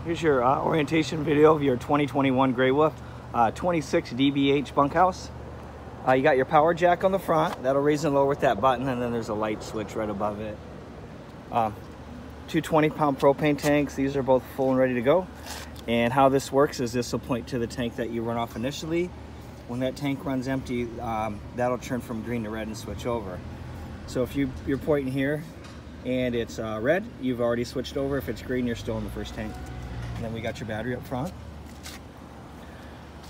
Here's your orientation video of your 2021 Grey Wolf 26 dBH bunkhouse. You got your power jack on the front. That'll raise and lower with that button, and then there's a light switch right above it. Two 20-pound propane tanks. These are both full and ready to go. And how this works is this will point to the tank that you run off initially. When that tank runs empty, that'll turn from green to red and switch over. So if you're pointing here and it's red, you've already switched over. If it's green, you're still in the first tank. And then we got your battery up front.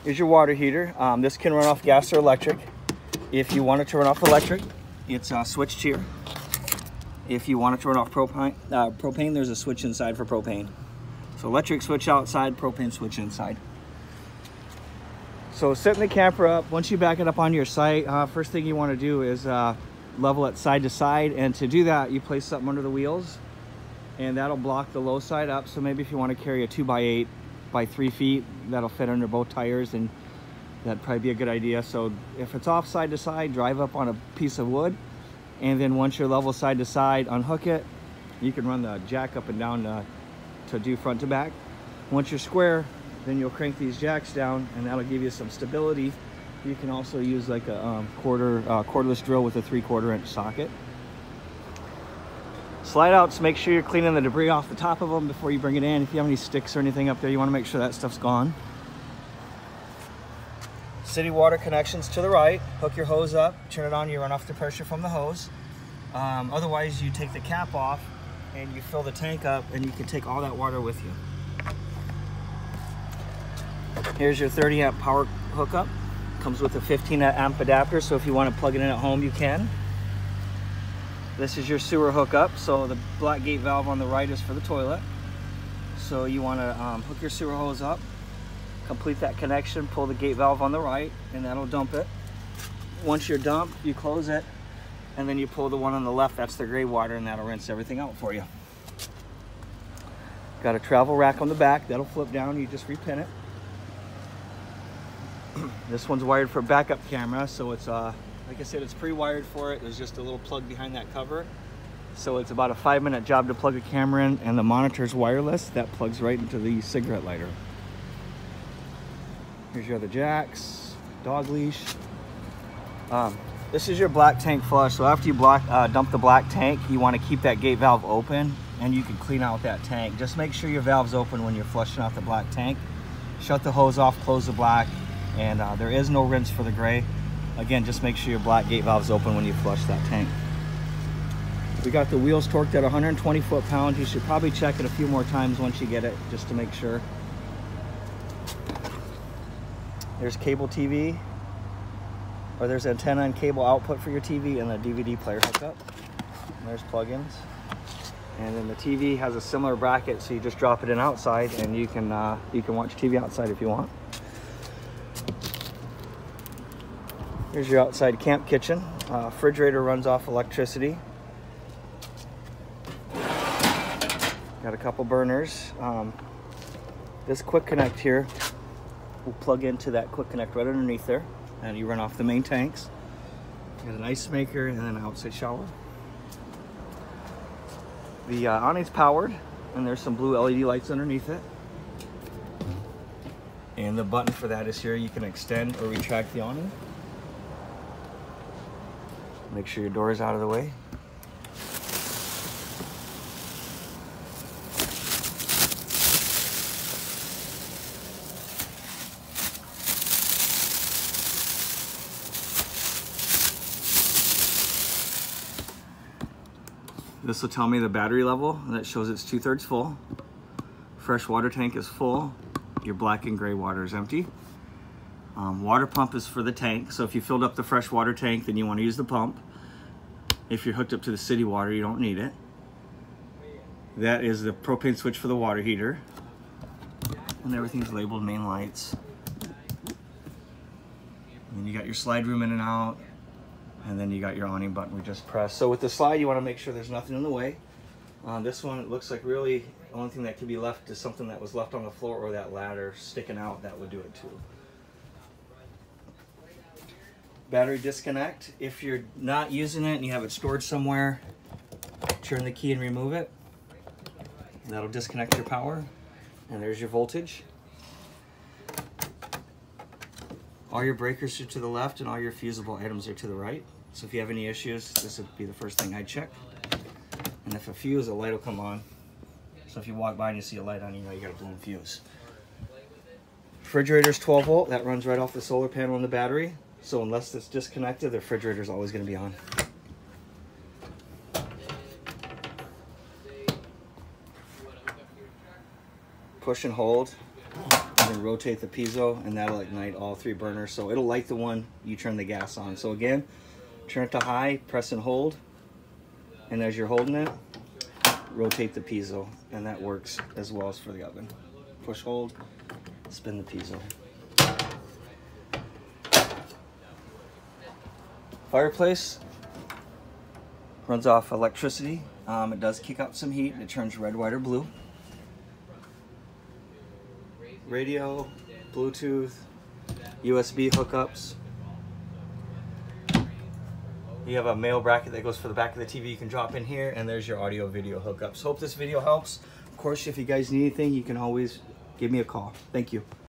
Here's your water heater. This can run off gas or electric. If you want it to run off electric, it's switched here. If you want it to run off propane, there's a switch inside for propane. So electric switch outside, propane switch inside. So setting the camper up, once you back it up on your site, first thing you want to do is level it side to side. And to do that, you place something under the wheels, and that'll block the low side up. So maybe if you want to carry a 2x8 by 3 feet, that'll fit under both tires, and that'd probably be a good idea. So if it's off side to side, drive up on a piece of wood, and then once you're level side to side, unhook it. You can run the jack up and down to do front to back. Once you're square, then you'll crank these jacks down, and that'll give you some stability. You can also use like a cordless drill with a 3/4 inch socket. Slide outs, make sure you're cleaning the debris off the top of them before you bring it in. If you have any sticks or anything up there, you want to make sure that stuff's gone. City water connections to the right. Hook your hose up, turn it on, you run off the pressure from the hose. Otherwise, you take the cap off and you fill the tank up, and you can take all that water with you. Here's your 30 amp power hookup. Comes with a 15 amp adapter, so if you want to plug it in at home, you can. This is your sewer hookup. So the black gate valve on the right is for the toilet. So you want to hook your sewer hose up, complete that connection, pull the gate valve on the right, and that'll dump it. Once you're dumped, you close it, and then you pull the one on the left, that's the gray water, and that'll rinse everything out for you. Got a travel rack on the back, that'll flip down, you just repin it. This one's wired for backup camera, so it's like I said, it's pre-wired for it. There's just a little plug behind that cover. So it's about a 5-minute job to plug a camera in, and the monitor's wireless. That plugs right into the cigarette lighter. Here's your other jacks, dog leash. This is your black tank flush. So after you dump the black tank, you want to keep that gate valve open, and you can clean out that tank. Just make sure your valve's open when you're flushing out the black tank. Shut the hose off, close the black, and there is no rinse for the gray. Again, just make sure your black gate valve's open when you flush that tank. We got the wheels torqued at 120 foot-pounds. You should probably check it a few more times once you get it, just to make sure. There's cable TV, or there's antenna and cable output for your TV, and a DVD player hookup. And there's plugins. And then the TV has a similar bracket, so you just drop it in outside, and you can watch TV outside if you want. Here's your outside camp kitchen. Refrigerator runs off electricity. Got a couple burners. This quick connect here will plug into that quick connect right underneath there, and you run off the main tanks. Got an ice maker and then an outside shower. The awning's powered, and there's some blue LED lights underneath it. And the button for that is here. You can extend or retract the awning. Make sure your door is out of the way. This will tell me the battery level, and that shows it's 2/3 full. Fresh water tank is full. Your black and gray water is empty. Water pump is for the tank, so if you filled up the fresh water tank, then you want to use the pump. If you're hooked up to the city water, you don't need it. That is the propane switch for the water heater. And everything's labeled main lights. And you got your slide room in and out. And then you got your awning button we just pressed. So with the slide, you want to make sure there's nothing in the way. On this one, it looks like really the only thing that could be left is something that was left on the floor, or that ladder sticking out. That would do it too. Battery disconnect. If you're not using it and you have it stored somewhere, turn the key and remove it. That'll disconnect your power. And there's your voltage. All your breakers are to the left and all your fusible items are to the right. So if you have any issues, this would be the first thing I'd check. And if a fuse, a light will come on. So if you walk by and you see a light on, you know you got a blown fuse. Refrigerator's 12 volt, that runs right off the solar panel and the battery. So unless it's disconnected, the refrigerator's always going to be on. Push and hold, and then rotate the piezo, and that'll ignite all 3 burners. So it'll light the one you turn the gas on. So again, turn it to high, press and hold, and as you're holding it, rotate the piezo, and that works as well as for the oven. Push, hold, spin the piezo. Fireplace runs off electricity. It does kick up some heat. It turns red, white, or blue. Radio, Bluetooth, USB hookups. You have a male bracket that goes for the back of the TV you can drop in here, and there's your audio video hookups. Hope this video helps. Of course, if you guys need anything, you can always give me a call. Thank you.